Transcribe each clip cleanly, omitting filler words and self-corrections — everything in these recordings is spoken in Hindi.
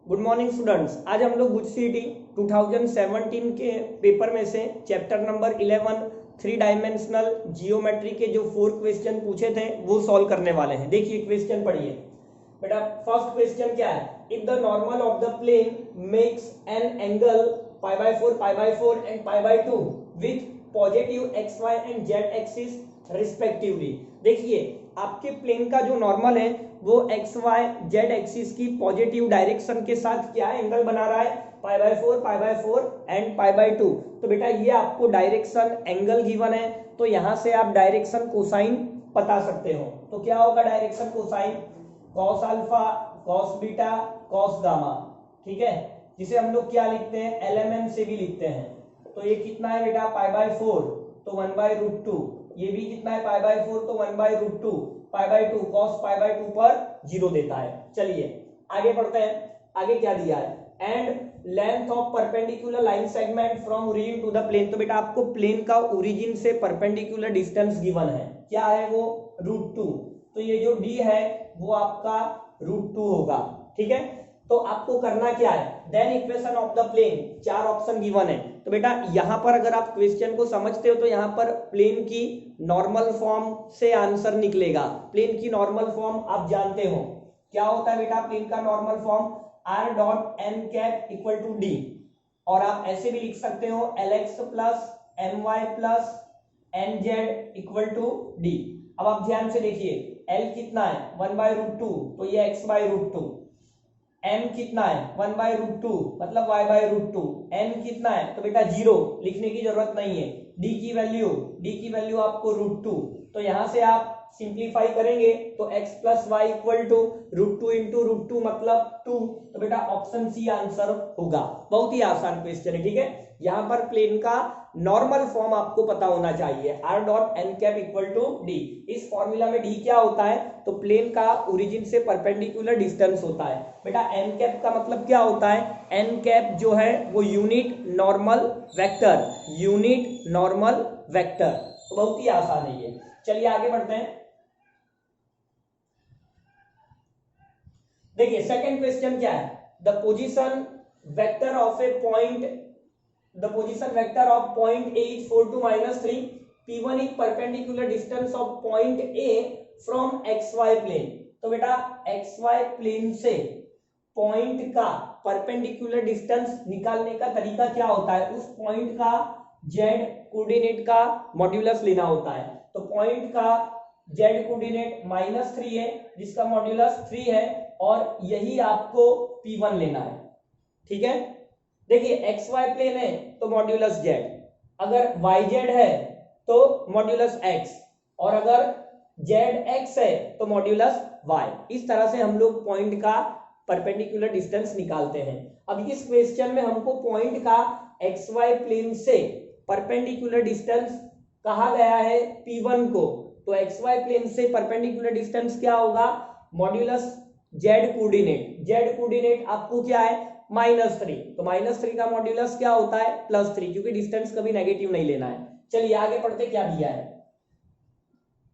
Good morning students. आज हम लोग गुजसीटी 2017 के पेपर में से chapter number 11 three dimensional geometry के जो 4 क्वेश्चन पूछे थे वो सॉल्व करने वाले हैं। देखिए क्वेश्चन पढ़िए बेटा। फर्स्ट क्वेश्चन क्या है? If the normal of the plane makes an angle π/4 and π/2 with positive xy and z axis respectively. देखिए आपके प्लेन का जो नॉर्मल है वो एक्स वाई जेड एक्सिस की पॉजिटिव डायरेक्शन के साथ क्या एंगल बना रहा है? π/4 एंड π/2। तो बेटा ये आपको डायरेक्शन एंगल गिवन है, तो यहां से आप डायरेक्शन कोसाइन बता सकते हो। तो क्या होगा direction cosine? Cos alpha, cos beta, cos gamma. ठीक है, जिसे हम लोग क्या लिखते हैं? एलएमएन से भी लिखते हैं। तो ये कितना है बेटा? π/4 तो 1/√2। ये भी कितना है? π/4 तो 1/√2। π/2 cos π/2 पर 0 देता है। चलिए आगे बढ़ते हैं। आगे क्या दिया है? And length of perpendicular line segment from origin to the plane. तो बेटा आपको प्लेन का ओरिजिन से परपेंडिकुलर डिस्टेंस गिवन है। क्या है वो? √2। तो ये जो d है वो आपका √2 होगा। ठीक है, तो आपको करना क्या है? Then equation of the plane, 4 option given है। तो बेटा यहां पर अगर आप क्वेश्चन को समझते हो तो यहां पर प्लेन की नॉर्मल फॉर्म से आंसर निकलेगा। प्लेन की नॉर्मल फॉर्म आप जानते हो क्या होता है बेटा? प्लेन का नॉर्मल फॉर्म r.n = d, और आप ऐसे भी लिख सकते हो lx + my + nz = d। अब आप ध्यान से देखिए, l कितना है? 1/√2, तो ये x/√2। m कितना है? 1/√2 मतलब y/√2। n कितना है? तो बेटा 0 लिखने की जरूरत नहीं है। d की वैल्यू आपको √2। तो यहां से आप सिंप्लीफाई करेंगे तो x + y = √2 × √2 मतलब 2। तो बेटा ऑप्शन सी आंसर होगा। बहुत ही आसान क्वेश्चन है। ठीक है, यहां पर प्लेन का नॉर्मल फॉर्म आपको पता होना चाहिए, r.n = d। इस फॉर्मूला में d क्या होता है? तो प्लेन का ओरिजिन से परपेंडिकुलर डिस्टेंस होता है। बेटा n का मतलब क्या होता है? n जो है वो unit normal vector, unit normal vector. तो बहुत ही आसान है ये। चलिए आगे बढ़ते हैं। देखिए सेकंड क्वेश्चन क्या है? The position vector of A point, the position vector of point A is 4 to -3. P1 is perpendicular distance of point A from XY plane। तो बेटा XY प्लेन से पॉइंट का परपेंडिकुलर डिस्टेंस निकालने का तरीका क्या होता है? उस पॉइंट का z कोऑर्डिनेट का मॉड्यूलस लेना होता है। तो पॉइंट का z कोऑर्डिनेट -3 है, जिसका मॉड्यूलस 3 है, और यही आपको P1 लेना है। ठीक है, देखिए XY प्लेन है तो मॉड्यूलस z, अगर YZ है तो मॉड्यूलस x, और अगर ZX है तो मॉड्यूलस y। इस तरह से हम लोग पॉइंट का परपेंडिकुलर डिस्टेंस निकालते हैं। अब इस क्वेश्चन में हमको पॉइंट का XY प्लेन से परपेंडिकुलर डिस्टेंस कहा गया है P1 को। तो XY प्लेन से परपेंडिकुलर डिस्टेंस क्या होगा? मॉड्यूलस z कोऑर्डिनेट आपको क्या है? -3। तो -3 का मॉड्यूलस क्या होता है? +3, क्योंकि डिस्टेंस कभी नेगेटिव नहीं लेना है। चलिए आगे पढ़ते, क्या दिया है?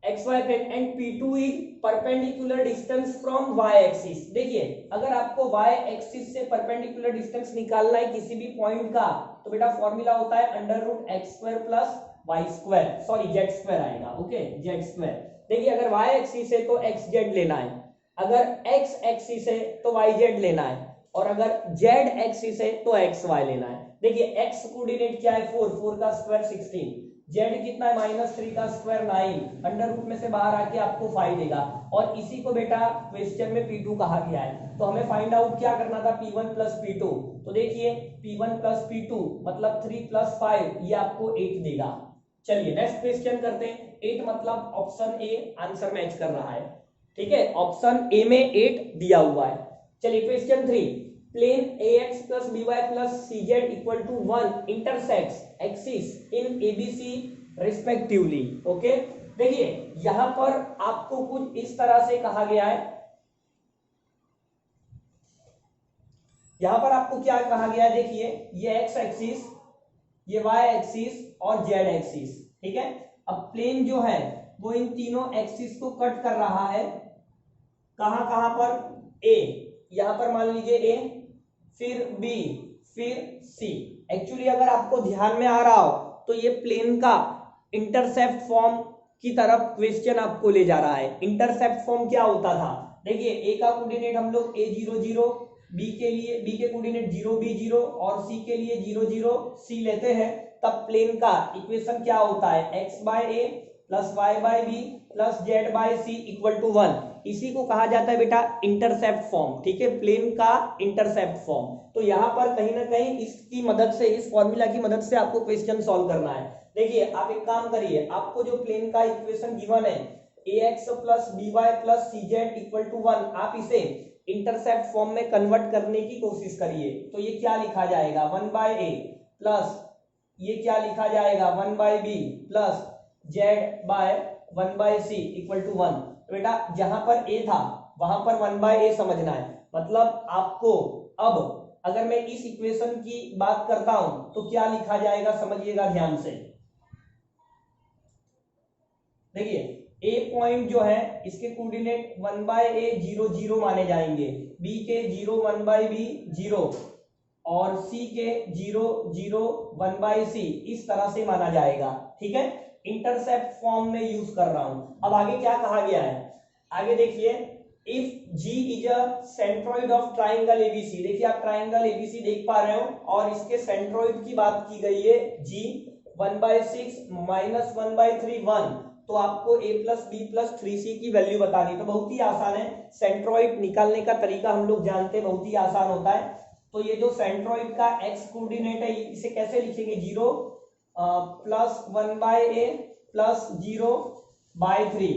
XY plane and P2 is perpendicular distance from y axis. देखिए अगर आपको y एक्सिस से परपेंडिकुलर डिस्टेंस निकालना है किसी भी पॉइंट का, तो बेटा फॉर्मूला होता है √x² + y², सॉरी z² आएगा। Okay, z²। देखिए अगर y एक्सिस है तो xz लेना है, अगर x एक्सिस है तो yz लेना है, और अगर z एक्सिस है तो xy लेना है। देखिए x कोऑर्डिनेट क्या है? 4 का स्क्वायर 16, z कितना है? -3 का स्क्वायर 9, अंडर रूट में से बाहर आके आपको 5 देगा, और इसी को बेटा क्वेश्चन में P2 कहा गया है। तो हमें फाइंड आउट क्या करना था? P1 + P2। तो देखिए P1 + P2 मतलब 3 + 5, ये आपको 8 देगा। चलिए नेक्स्ट क्वेश्चन करते हैं। 8 मतलब ऑप्शन ए आंसर मैच कर रहा है। ठीक है, ऑप्शन ए में 8 दिया हुआ है। चलिए question 3, plane AX + BY + CZ = 1 intersects axis in ABC respectively. Okay, देखिए यहां पर आपको कुछ इस तरह से कहा गया है। यहां पर आपको क्या कहा गया है? देखिए ये x एक्सिस, ये y एक्सिस और z एक्सिस। ठीक है, अब प्लेन जो है वो इन तीनों एक्सिस को कट कर रहा है। कहां कहां पर? A, यहां पर मान लीजिए A, फिर बी, फिर सी। एक्चुअली अगर आपको ध्यान में आ रहा हो तो ये प्लेन का इंटरसेप्ट फॉर्म की तरफ क्वेश्चन आपको ले जा रहा है। इंटरसेप्ट फॉर्म क्या होता था, देखिए ए का कोऑर्डिनेट हम लोग a0 0, बी के लिए बी के कोऑर्डिनेट 0 b 0 और सी के लिए 0 0 c लेते हैं, तब प्लेन का इक्वेशन क्या होता है, x by a plus y by b plus z by c equal to 1। इसी को कहा जाता है बेटा इंटरसेप्ट फॉर्म, ठीक है, प्लेन का इंटरसेप्ट फॉर्म। तो यहाँ पर कहीं ना कहीं इसकी मदद से, इस फॉर्मूला की मदद से आपको क्वेश्चन सॉल्व करना है। देखिए आप एक काम करिए, आपको जो प्लेन का इक्वेशन गिवन है ax plus by plus cz equal to 1, आप इसे इंटरसेप्ट फॉर्म में कन्वर्ट करने की कोशिश करिए। तो ये क्या लिखा जाएगा, 1 बाय ए प्लस ये क्या लिखा जाएगा 1 by b plus z by 1 by c equal to 1। बेटा जहां पर ए था वहां पर 1 बाय ए समझना है। मतलब आपको अब अगर मैं इस इक्वेशन की बात करता हूं तो क्या लिखा जाएगा, समझिएगा ध्यान से। देखिए ए पॉइंट जो है इसके कोऑर्डिनेट 1 बाय ए 0 0 माने जाएंगे, बी के 0 1 बाय बी 0 और सी के 0 0 1 बाय सी इस तरह से माना जाएगा, ठीक है। इंटरसेप्ट फॉर्म में यूज कर रहा हूं। अब आगे क्या कहा गया है, आगे देखिए, if G is a centroid of triangle ABC. देखिए आप ट्राइंगल एबीसी देख पा रहे हो और इसके सेंट्रोइड की बात की गई है G 1/6 माइनस 1/3 1। तो आपको a plus B plus 3c की वैल्यू बतानी। तो बहुत ही आसान है, सेंट्रोइड निकालने का तरीका हम लोग जानते हैं, बहुत ही आसान होता है। तो ये जो सेंट्रोइड का x कोऑर्डिनेट है इसे कैसे लिखेंगे, 0 प्लस 1 बाय ए प्लस 0/3।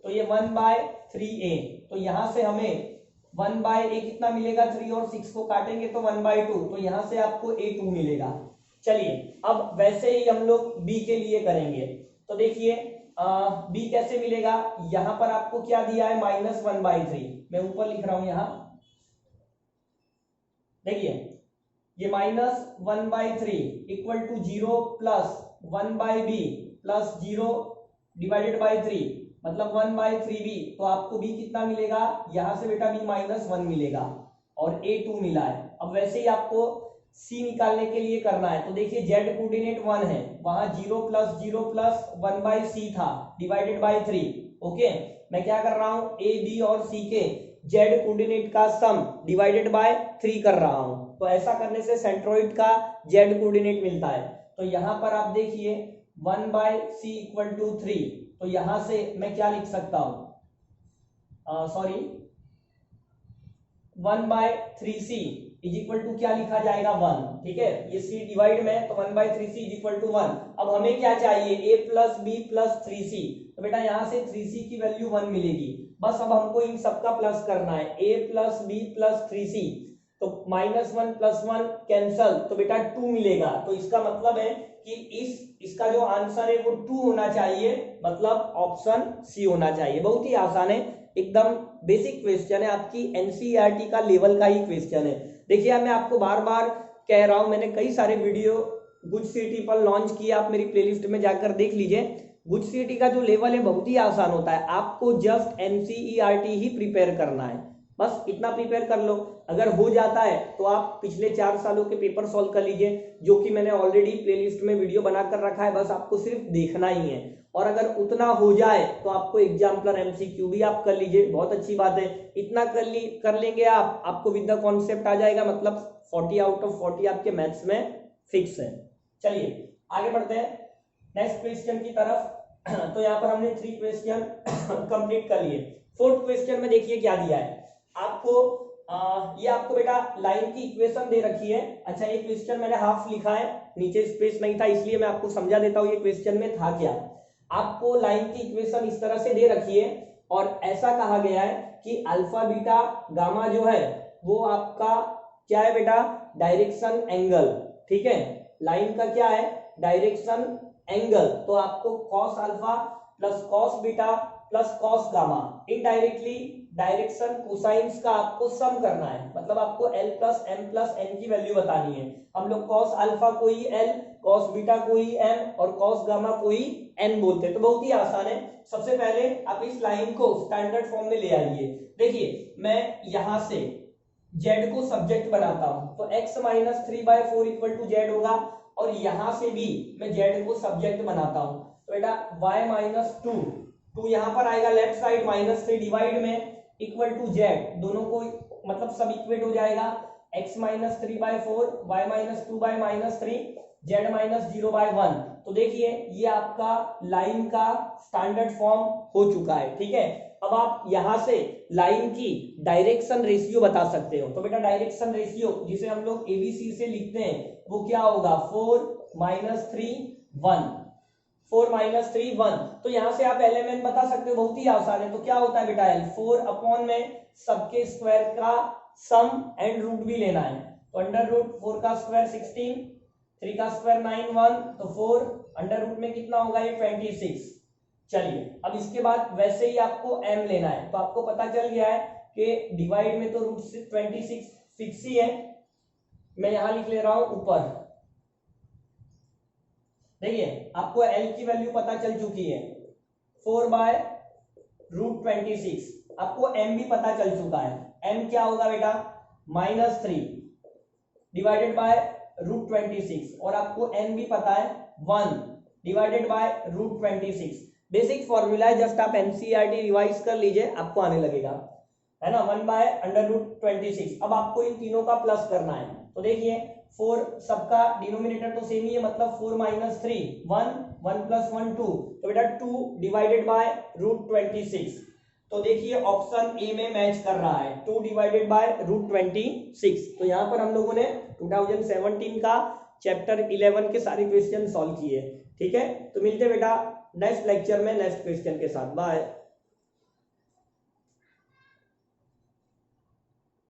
तो ये 1/3a। तो यहां से हमें 1 बाय ए कितना मिलेगा, 3 और 6 को काटेंगे तो 1/2। तो यहां से आपको a2 मिलेगा। चलिए अब वैसे ही हम लोग b के लिए करेंगे। तो देखिए b कैसे मिलेगा, यहां पर आपको क्या दिया है, -1/3। मैं ऊपर लिख रहा हूं यहां, देखिए ये -1/3 equal to 0 plus 1 by b plus 0 divided by 3, मतलब 1/3b। तो आपको b कितना मिलेगा, यहां से बेटा b -1 मिलेगा और a2 मिला है। अब वैसे ही आपको c निकालने के लिए करना है। तो देखिए z कोऑर्डिनेट 1 है, वहां 0 प्लस 1/c था डिवाइडेड बाय 3। ओके, मैं क्या कर रहा हूं, a b और c के z कोऑर्डिनेट का सम डिवाइडेड बाय 3 कर रहा हूं। तो ऐसा करने से सेंट्रोइड का z कोऑर्डिनेट मिलता है। तो यहां पर आप देखिए 1/c इक्वल टू 3। तो यहां से मैं क्या लिख सकता हूं, sorry 1/3c is equal to क्या लिखा जाएगा 1, ठीक है। ये c डिवाइड में, तो 1/3c इज इक्वल टू 1। अब हमें क्या चाहिए, a plus B plus 3c। तो बेटा यहां से 3c की वैल्यू 1 मिलेगी। बस अब हमको इन सबका प्लस करना है, a plus B plus 3c। तो -1 + 1 कैंसल, तो बेटा 2 मिलेगा। तो इसका मतलब है कि इसका जो आंसर है वो 2 होना चाहिए, मतलब ऑप्शन सी होना चाहिए। बहुत ही आसान है, एकदम बेसिक क्वेश्चन है, आपकी एनसीईआरटी का लेवल का ही क्वेश्चन है। देखिए मैं आपको बार बार कह रहा हूं, मैंने कई सारे वीडियो गुड सिटी पर लॉन्च किया, आप मेरी प्लेलिस्ट में जाकर देख लीजिए। गुड सिटी का जो लेवल है बहुत ही आसान होता है, आपको जस्ट एनसीईआरटी ही प्रिपेयर करना है, बस इतना प्रिपेयर कर लो। अगर हो जाता है तो आप पिछले 4 सालों के पेपर सॉल्व कर लीजिए, जो कि मैंने ऑलरेडी प्लेलिस्ट में वीडियो बनाकर रखा है, बस आपको सिर्फ देखना ही है। और अगर उतना हो जाए तो आपको एग्जाम्पलर एमसीक्यू भी आप कर लीजिए, बहुत अच्छी बात है। इतना कर लेंगे आप, आपको विद द कॉन्सेप्ट आ जाएगा, मतलब 40 आउट ऑफ 40 आपके मैथ्स में फिक्स है। चलिए आगे बढ़ते हैं नेक्स्ट क्वेश्चन की तरफ। तो यहाँ पर हमने 3 क्वेश्चन कंप्लीट कर लिए। 4th क्वेश्चन में देखिए क्या दिया है आपको। ये आपको बेटा लाइन की इक्वेशन दे रखी है। अच्छा ये क्वेश्चन मैंने हाफ लिखा है, नीचे स्पेस नहीं था, इसलिए मैं आपको समझा देता हूँ ये क्वेश्चन में था क्या। आपको लाइन की इक्वेशन इस तरह से दे रखी है और ऐसा कहा गया है कि अल्फा बीटा गामा जो है वो आपका क्या है बेटा, डायरेक्शन एंगल, ठीक है। लाइन का क्या है, डायरेक्शन एंगल। तो आपको cos alpha plus cos beta plus cos gamma, indirectly direction cosines का आपको सम करना है, मतलब आपको L plus M plus N की वैल्यू बतानी है। हम लोग कॉस अल्फा को ही L, कॉस बीटा को ही M और कॉस गामा को ही N बोलते हैं। तो बहुत ही आसान है। सबसे पहले आप इस लाइन को स्टैंडर्ड फॉर्म में ले आइए। देखिए मैं यहां से जेड को सब्जेक्ट बनाता हूं तो x minus 3/4 equal to z होगा, और यहां से भी मैं जेड को सब्जेक्ट बनाता हूं तो बेटा y माइनस 2 यहां पर आएगा लेफ्ट साइड, -3 डिवाइड में इक्वल टू जेड, दोनों को मतलब सब इक्वेट हो जाएगा, x minus 3/4 y minus 2/-3 z minus 0/1। तो देखिए ये आपका लाइन का स्टैंडर्ड फॉर्म हो चुका है, ठीक है। अब आप यहां से लाइन की डायरेक्शन रेशियो बता सकते हो, तो बेटा डायरेक्शन रेशियो जिसे हम लोग एबीसी से लिखते हैं वो क्या होगा, 4-3-1। तो यहां से आप एलिमेंट बता सकते हो, बहुत ही आसान है। तो क्या होता है बेटा, एल 4 अपॉन में सबके स्क्वायर का सम एंड रूट भी लेना है, तो अंडर रूट 4 का स्क्वायर 16, 3 का स्क्वायर 9, 1 तो 4 अंडर रूट में कितना होगा ये 26। चलिए अब इसके बाद वैसे ही आपको m लेना है, तो आपको पता चल गया है कि डिवाइड में तो रूट 26 फिक्स ही है, मैं यहां लिख ले रहा हूं ऊपर। देखिए आपको l की वैल्यू पता चल चुकी है 4/√26, आपको m भी पता चल चुका है, m क्या होगा बेटा -3 डिवाइडेड बाय √26, और आपको n भी पता है 1 डिवाइडेड बाय √26। बेसिक फॉर्मूला है, जस्ट आप एनसीईआरटी रिवाइज कर लीजिए, आपको आने लगेगा, है ना, 1/√26। अब आपको इन तीनों का प्लस करना है, तो देखिए 4 सबका डिनोमिनेटर तो सेम ही है, मतलब 4 - 3 1 1 + 1 2, तो बेटा 2 डिवाइडेड बाय √26। तो देखिए ऑप्शन ए में मैच कर रहा है, 2 डिवाइडेड बाय √26। तो यहाँ पर हम लोगों ने 2017 का चैप्टर 11 के सारे क्वेश्चन सॉल्व किए, ठीक है। तो मिलते बेटा नेक्स्ट लेक्चर में नेक्स्ट क्वेश्चन के साथ, बाय।